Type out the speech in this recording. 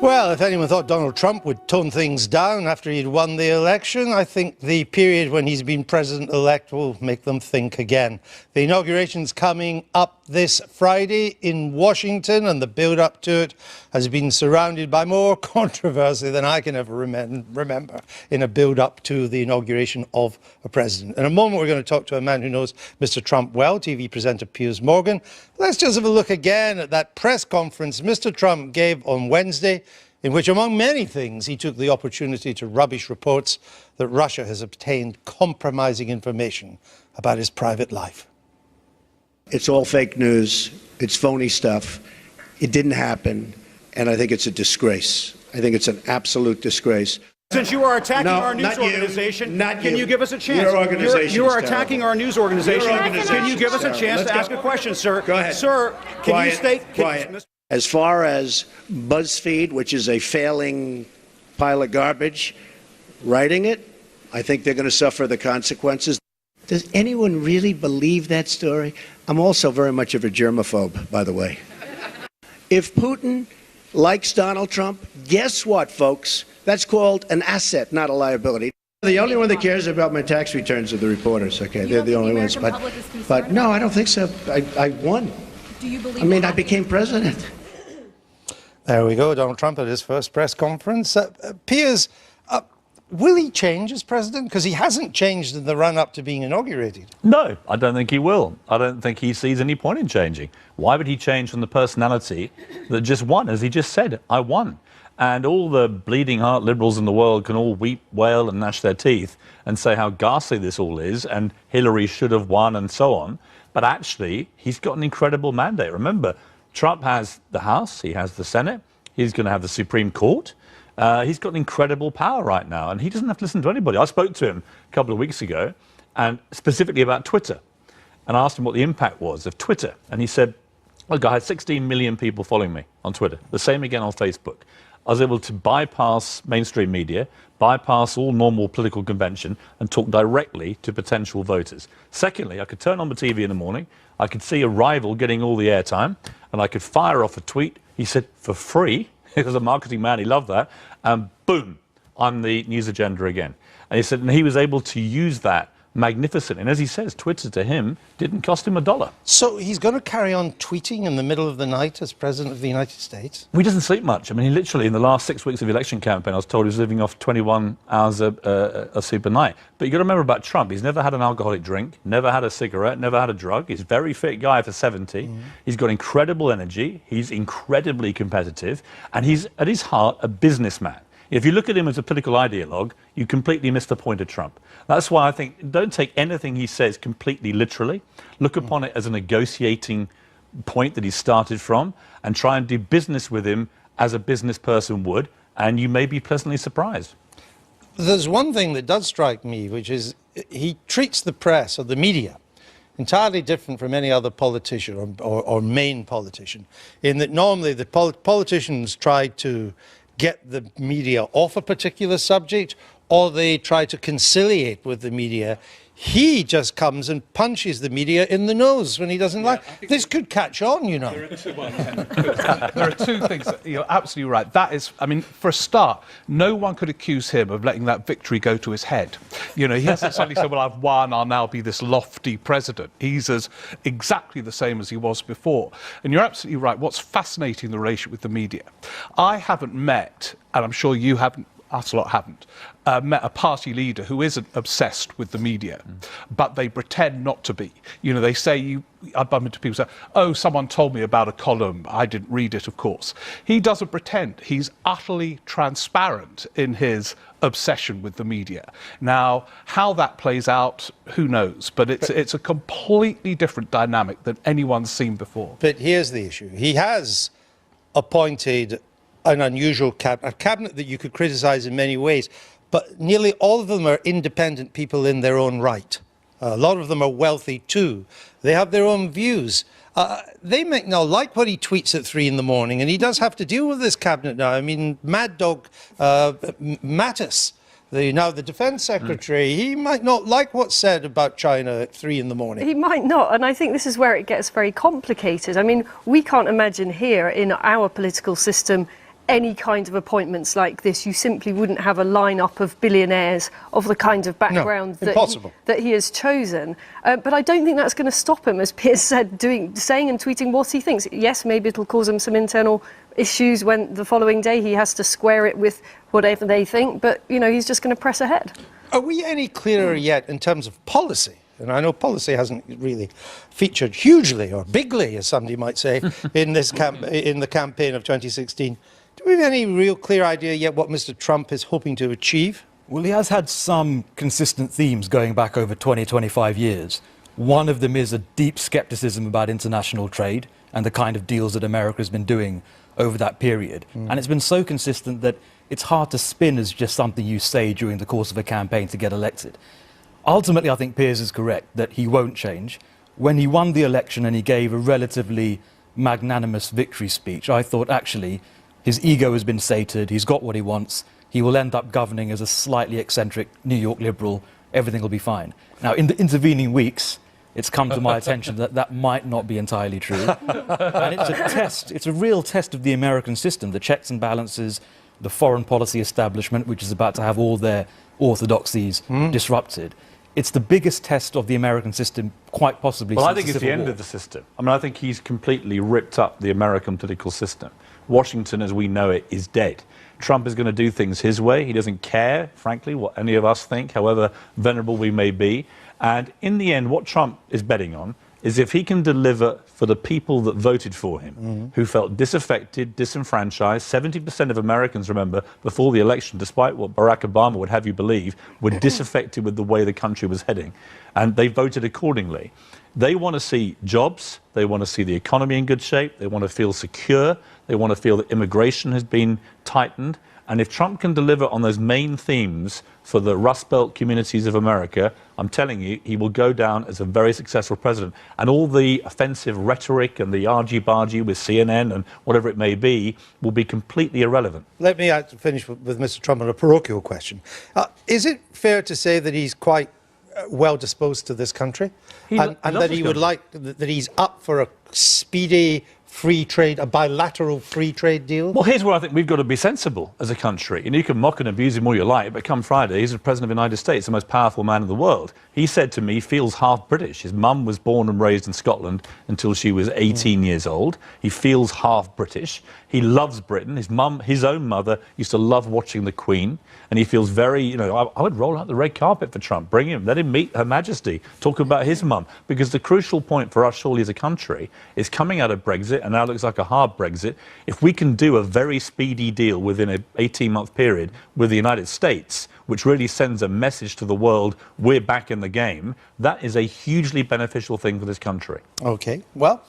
Well, if anyone thought Donald Trump would tone things down after he'd won the election, I think the period when he's been president-elect will make them think again. The inauguration's coming up this Friday in Washington, and the build-up to it has been surrounded by more controversy than I can ever remember in a build-up to the inauguration of a president. In a moment, we're going to talk to a man who knows Mr. Trump well, TV presenter Piers Morgan. Let's just have a look again at that press conference Mr. Trump gave on Wednesday, in which, among many things, he took the opportunity to rubbish reports that Russia has obtained compromising information about his private life. It's all fake news. It's phony stuff. It didn't happen, and I think it's a disgrace. I think it's an absolute disgrace. Since you are attacking our news organization, can you give us a chance? Your organization you are attacking our news organization. Can you give us a chance to ask a question, sir? Go ahead. Sir, can you state... Quiet. As far as BuzzFeed, which is a failing pile of garbage, writing it, I think they're going to suffer the consequences. Does anyone really believe that story? I'm also very much of a germaphobe, by the way. If Putin likes Donald Trump, guess what, folks? That's called an asset, not a liability. The only one that cares about my tax returns are the reporters, okay? They're the only ones. But no, I don't think so. I won. Do you believe I became president. There we go, Donald Trump at his first press conference. Piers, will he change as president? Because he hasn't changed in the run-up to being inaugurated. No, I don't think he will. I don't think he sees any point in changing. Why would he change from the personality that just won? As he just said, I won. And all the bleeding heart liberals in the world can all weep, wail and gnash their teeth and say how ghastly this all is and Hillary should have won and so on. But actually, he's got an incredible mandate. Remember, Trump has the House, he has the Senate, he's going to have the Supreme Court. He's got incredible power right now, and he doesn't have to listen to anybody. I spoke to him a couple of weeks ago, and specifically about Twitter, and I asked him what the impact was of Twitter. And he said, look, I had 16 million people following me on Twitter, the same again on Facebook. I was able to bypass mainstream media, bypass all normal political convention and talk directly to potential voters. Secondly, I could turn on the TV in the morning, I could see a rival getting all the airtime, and I could fire off a tweet, he said, for free. He was a marketing man, he loved that, and boom, I'm the news agenda again. And he said, and he was able to use that magnificent. And as he says, Twitter to him didn't cost him $1. So he's going to carry on tweeting in the middle of the night as President of the United States? He doesn't sleep much. I mean, he literally, in the last 6 weeks of the election campaign, I was told he was living off 21 hours of sleep a night. But you've got to remember about Trump, he's never had an alcoholic drink, never had a cigarette, never had a drug. He's a very fit guy for 70. He's got incredible energy. He's incredibly competitive. And he's, at his heart, a businessman. If you look at him as a political ideologue, you completely miss the point of Trump. That's why I think, don't take anything he says completely literally. Look upon it as a negotiating point that he started from, and try and do business with him as a business person would, and you may be pleasantly surprised. There's one thing that does strike me, which is he treats the press or the media entirely different from any other politician or main politician, in that normally the politicians try to get the media off a particular subject, or they try to conciliate with the media. He just comes and punches the media in the nose when he doesn't like. This could catch on, you know. There are two things. You're absolutely right. That is, I mean, for a start, no one could accuse him of letting that victory go to his head. You know, he hasn't suddenly said, well, I've won, I'll now be this lofty president. He's exactly the same as he was before. And you're absolutely right. What's fascinating in the relationship with the media, I haven't met, and I'm sure you haven't, us a lot haven't, met a party leader who isn't obsessed with the media, but they pretend not to be. You know, they say, I bump into people who say, oh, someone told me about a column, I didn't read it, of course. He doesn't pretend. He's utterly transparent in his obsession with the media. Now, how that plays out, who knows? But it's a completely different dynamic than anyone's seen before. But here's the issue. He has appointed an unusual cabinet, a cabinet that you could criticize in many ways, but nearly all of them are independent people in their own right. A lot of them are wealthy too. They have their own views. They might not like what he tweets at 3 in the morning, and he does have to deal with this cabinet now. I mean, Mad Dog Mattis, now the defense secretary, he might not like what's said about China at 3 in the morning. He might not, and I think this is where it gets very complicated. I mean, we can't imagine here in our political system any kind of appointments like this, you simply wouldn't have a lineup of billionaires of the kind of background that he has chosen. But I don't think that's going to stop him, as Piers said, saying and tweeting what he thinks. Yes, maybe it'll cause him some internal issues when the following day he has to square it with whatever they think, but, you know, he's just going to press ahead. Are we any clearer yet in terms of policy? And I know policy hasn't really featured hugely or bigly, as somebody might say, in this in the campaign of 2016. Do we have any real clear idea yet what Mr. Trump is hoping to achieve? Well, he has had some consistent themes going back over 20, 25 years. One of them is a deep skepticism about international trade and the kind of deals that America has been doing over that period. And it's been so consistent that it's hard to spin as just something you say during the course of a campaign to get elected. Ultimately, I think Piers is correct that he won't change. When he won the election and he gave a relatively magnanimous victory speech, I thought, actually, his ego has been sated, he's got what he wants, he will end up governing as a slightly eccentric New York liberal, everything will be fine. Now, in the intervening weeks, it's come to my attention that that might not be entirely true. And it's a test, it's a real test of the American system, the checks and balances, the foreign policy establishment, which is about to have all their orthodoxies disrupted. It's the biggest test of the American system, quite possibly, well, since I think the it's Civil the end War. of the system. I mean, I think he's completely ripped up the American political system. Washington, as we know it, is dead. Trump is going to do things his way. He doesn't care, frankly, what any of us think, however venerable we may be. And in the end, what Trump is betting on is if he can deliver for the people that voted for him, who felt disaffected, disenfranchised. 70% of Americans, remember, before the election, despite what Barack Obama would have you believe, were disaffected with the way the country was heading. And they voted accordingly. They want to see jobs. They want to see the economy in good shape. They want to feel secure. They want to feel that immigration has been tightened. And if Trump can deliver on those main themes for the Rust Belt communities of America, I'm telling you, he will go down as a very successful president. And all the offensive rhetoric and the argy-bargy with CNN and whatever it may be will be completely irrelevant. Let me finish with Mr. Trump on a parochial question. Is it fair to say that he's quite well disposed to this country? And that he would like, that he's up for a speedy free trade, a bilateral free trade deal? Well, here's where I think we've got to be sensible as a country. And you can mock and abuse him all you like, but come Friday, he's the President of the United States, the most powerful man in the world. He said to me he feels half British. His mum was born and raised in Scotland until she was 18 years old. He feels half British. He loves Britain. His own mother used to love watching the Queen. And he feels very, you know, I would roll out the red carpet for Trump. Bring him, let him meet Her Majesty, talk about his mum. Because the crucial point for us, surely, as a country, is coming out of Brexit, and now it looks like a hard Brexit. If we can do a very speedy deal within an 18-month period with the United States, which really sends a message to the world, we're back in the game, that is a hugely beneficial thing for this country. Okay, well,